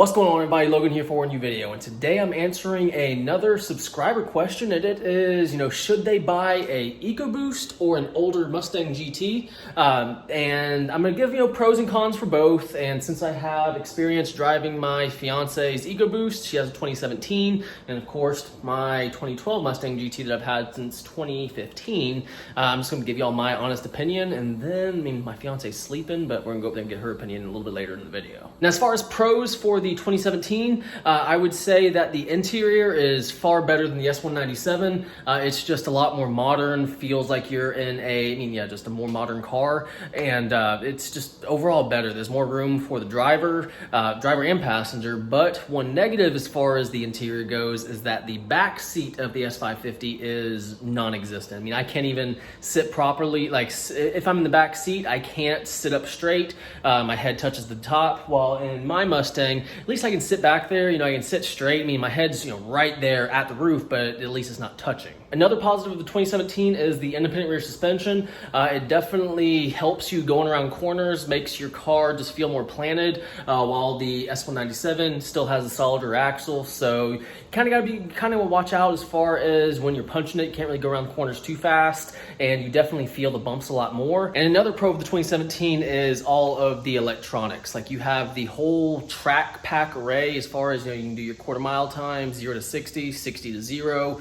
What's going on, everybody? Logan here for a new video, and today I'm answering another subscriber question, and it is, should they buy a Ecoboost or an older Mustang GT? And I'm gonna give, pros and cons for both. And since I have experience driving my fiance's Ecoboost, she has a 2017, and of course my 2012 Mustang GT that I've had since 2015, I'm just gonna give y'all my honest opinion, and then, my fiance's sleeping, but we're gonna go up there and get her opinion a little bit later in the video. Now, as far as pros for the 2017, I would say that the interior is far better than the S197. It's just a lot more modern, feels like you're in just a more modern car, and it's just overall better. There's more room for the driver and passenger, but one negative as far as the interior goes is that the back seat of the S550 is non-existent. I can't even sit properly. Like, if I'm in the back seat, I can't sit up straight. My head touches the top, while in my Mustang, at least I can sit back there, I can sit straight. My head's, right there at the roof, but at least it's not touching. Another positive of the 2017 is the independent rear suspension. It definitely helps you going around corners, makes your car just feel more planted, while the S197 still has a solid rear axle. So you kind of watch out as far as when you're punching it. You can't really go around the corners too fast, and you definitely feel the bumps a lot more. And another pro of the 2017 is all of the electronics. Like, you have the whole track pack array as far as, you can do your quarter-mile time, 0 to 60, 60 to 0.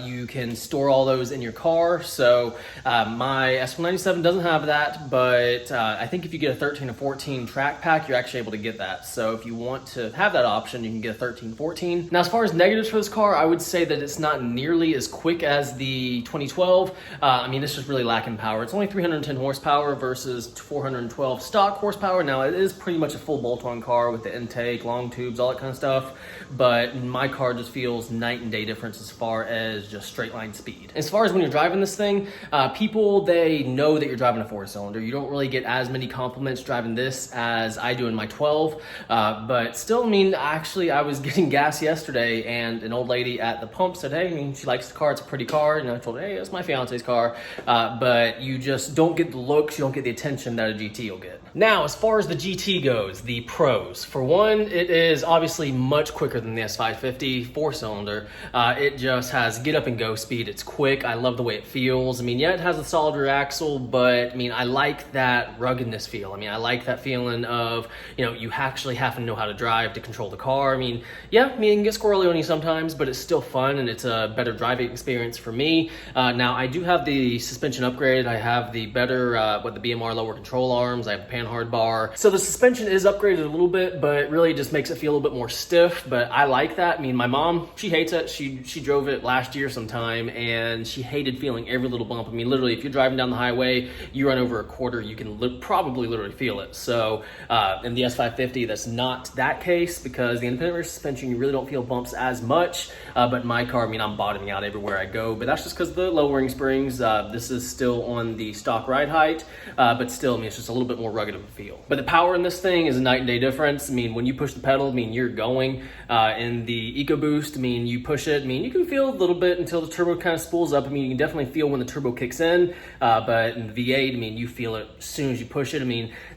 You can store all those in your car. So my S197 doesn't have that, but I think if you get a 13 or 14 track pack, you're actually able to get that. So if you want to have that option, you can get a 13, 14. Now, as far as negatives for this car, I would say that it's not nearly as quick as the 2012. It's just really lacking power. It's only 310 horsepower versus 412 stock horsepower. Now, it is pretty much a full bolt-on car with the intake, long tubes, all that kind of stuff, but my car just feels night and day difference as far as just straight line speed. As far as when you're driving this thing, people, they know that you're driving a 4-cylinder. You don't really get as many compliments driving this as I do in my 12, but still, actually, I was getting gas yesterday, and an old lady at the pump said, hey, she likes the car, it's a pretty car, and I told her, hey, it's my fiance's car, but you just don't get the looks, you don't get the attention that a GT will get. Now, as far as the GT goes, the pros. For one, it is obviously much quicker than the S550 4-cylinder. It just has get up and go speed. It's quick. I love the way it feels. It has a solid rear axle, but I like that ruggedness feel. I like that feeling of, you actually have to know how to drive to control the car. it can get squirrely on you sometimes, but it's still fun, and it's a better driving experience for me. Now, I do have the suspension upgrade. I have the better, the BMR lower control arms. I have the panhard bar. So the suspension is upgraded a little bit, but it really just makes it feel a little bit more stiff, but I like that. My mom, she hates it. She drove it last year sometime, and she hated feeling every little bump. Literally, if you're driving down the highway, you run over a quarter, you can probably literally feel it. So in the S550, that's not that case, because the independent rear suspension, you really don't feel bumps as much, but in my car, I'm bottoming out everywhere I go, but that's just because of the lowering springs. This is still on the stock ride height, but still, it's just a little bit more rugged of a feel. But the power in this thing is a night and day difference. When you push the pedal, you're going. In the Ecoboost, you push it, you can feel a little bit until the turbo kind of spools up. You can definitely feel when the turbo kicks in, but in the V8, you feel it as soon as you push it.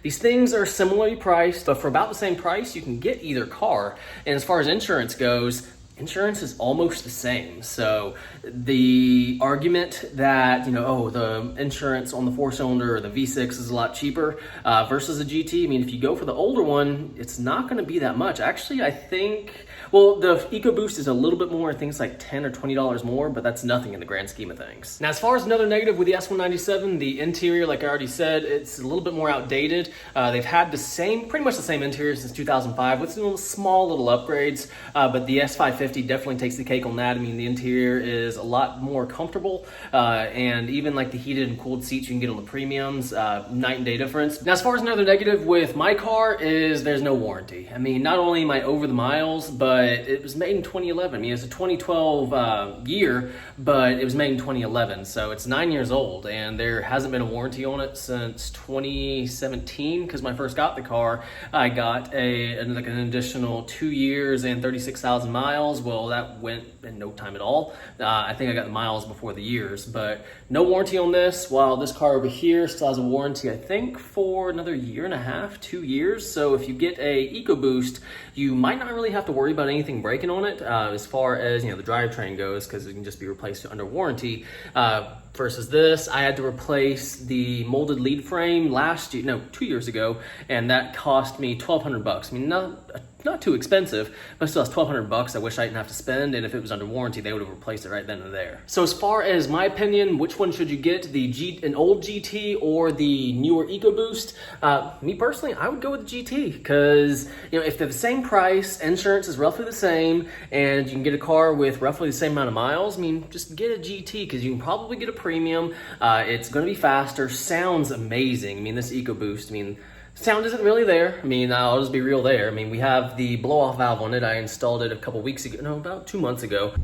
These things are similarly priced, but for about the same price, you can get either car. And as far as insurance goes, insurance is almost the same. So the argument that, the insurance on the 4-cylinder or the V6 is a lot cheaper versus a GT, if you go for the older one, it's not going to be that much. Actually, I think, the Ecoboost is a little bit more. I think it's like $10 or $20 more, but that's nothing in the grand scheme of things. Now, as far as another negative with the S197, the interior, like I already said, it's a little bit more outdated. They've had pretty much the same interior since 2005 with some small little upgrades, but the S550 definitely takes the cake on that. The interior is a lot more comfortable, and even like the heated and cooled seats you can get on the premiums, night and day difference. Now, as far as another negative with my car is there's no warranty. Not only am I over the miles, but it was made in 2011. It's a 2012 year, but it was made in 2011, so it's 9 years old, and there hasn't been a warranty on it since 2017, because when I first got the car, I got an additional 2 years and 36,000 miles. miles. Well, that went in no time at all. I think I got the miles before the years, but no warranty on this. While this car over here still has a warranty, I think for another 1.5 to 2 years. So if you get a Ecoboost, you might not really have to worry about anything breaking on it as far as, you know, the drivetrain goes, because it can just be replaced under warranty. Versus this, I had to replace the molded lead frame 2 years ago, and that cost me $1,200. I mean, not too expensive, but still, it's $1,200 I wish I didn't have to spend, and if it was under warranty, they would have replaced it right then and there. So as far as my opinion, which one should you get, an old GT or the newer Ecoboost? Me personally, I would go with the GT, because, you know, if they're the same price, insurance is roughly the same, and you can get a car with roughly the same amount of miles, I mean, just get a GT, because you can probably get a premium. It's going to be faster, sounds amazing. I mean, this Ecoboost, I mean, sound isn't really there. I mean, I'll just be real there. I mean, we have the blow-off valve on it. I installed it a couple weeks ago, no, about 2 months ago.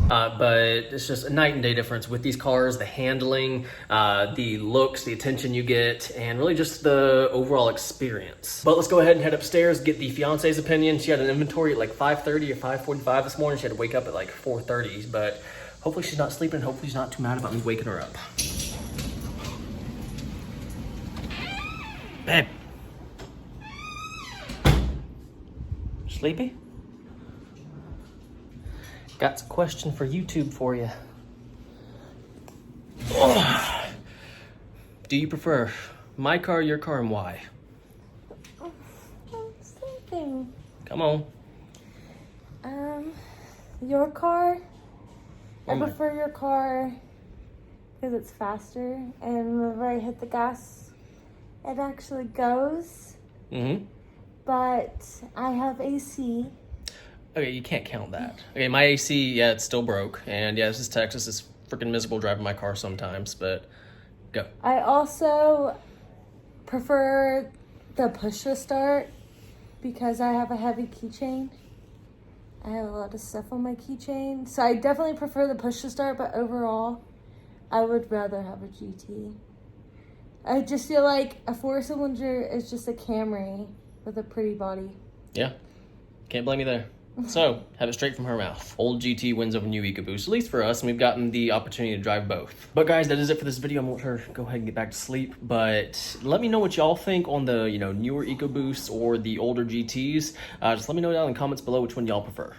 But it's just a night and day difference with these cars, the handling, the looks, the attention you get, and really just the overall experience. But let's go ahead and head upstairs, get the fiance's opinion. She had an inventory at like 5:30 or 5:45 this morning. She had to wake up at like 4:30, but hopefully she's not sleeping. Hopefully she's not too mad about me waking her up. Babe. Sleepy? Got a question for YouTube for you. Oh. Do you prefer my car, your car, and why? I'm sleeping. Come on. Your car. Oh I prefer your car because it's faster, and whenever I hit the gas, it actually goes. Mm-hmm. But I have AC. Okay, you can't count that. Okay, my AC, yeah, it's still broke. And yeah, this is Texas. It's freaking miserable driving my car sometimes, but go. I also prefer the push to start because I have a heavy keychain. I have a lot of stuff on my keychain. So I definitely prefer the push to start, but overall, I would rather have a GT. I just feel like a 4-cylinder is just a Camry with a pretty body. Yeah, can't blame you there. So, have it straight from her mouth. Old GT wins over new Ecoboost, at least for us, and we've gotten the opportunity to drive both. But guys, that is it for this video. I'm gonna let her go ahead and get back to sleep, but let me know what y'all think on the, you know, newer Ecoboosts or the older GTs. Just let me know down in the comments below which one y'all prefer.